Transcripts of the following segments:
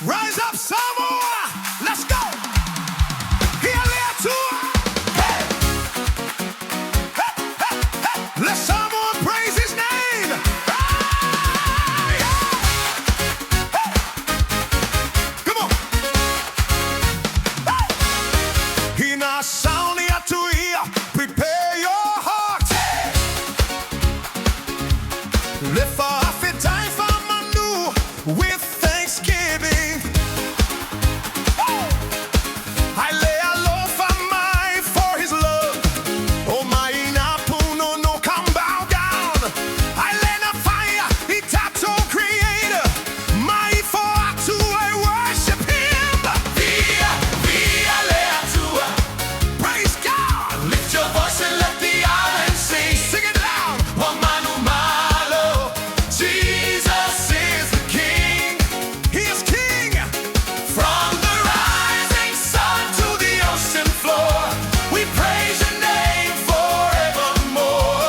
Rise up, Samoan! Let's go! Here, there, too! Hey! Hey, hey, hey! Let Samoan praise his name! Hey! Hey! Come on! Hey! Hina sauni atuia, prepare your heart! Lift off it time for Manu with Thanksgiving. I lay a low for my for his love. Oh my puno no come bow down. I lay a fire, he tattoo creator. My for to I worship him. Via, via lea tua. Praise God. Lift your voice and let the island sing. Sing it loud. Oh manu malo. Jesus is the King. He is King. From the rising sun to the ocean floor, we praise your name forevermore.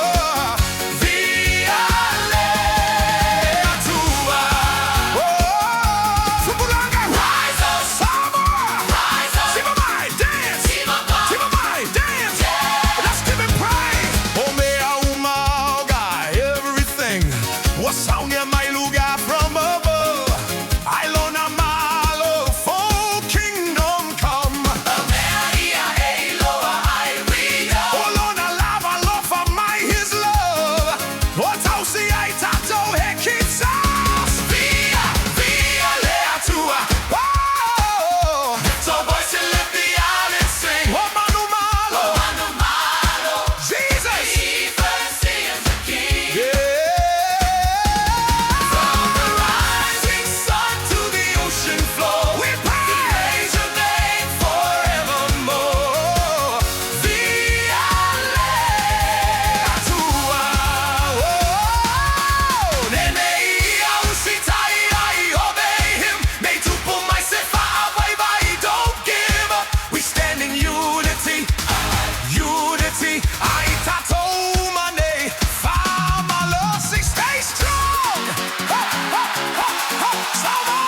Via lea tua. Oh, Fupulanga. Rise up, Samoa. Rise up. Siva mai, dance. Siva mai, dance. Let's give him praise. Oh, mea umaga, everything. Wasaunia mai lugar from above. I lona malo for kingdom come. Oh, lona lava lofa mai his love. Oh, tausi ai tato he keeps us. Via, via lea tua. Oh, so voice and let the island sing. Oh, manu malo. Jesus. Jesus is the King. From the rising sun to the ocean floor, we praise your name forevermore. Via lea tua. Oh, nenea usitai ai obey him. May tupu mai sefa vai vai, don't give up. We stand in unity, unity. Ai tato mane, famalosi, stay strong. Ho, ho, ho, ho, Samoa.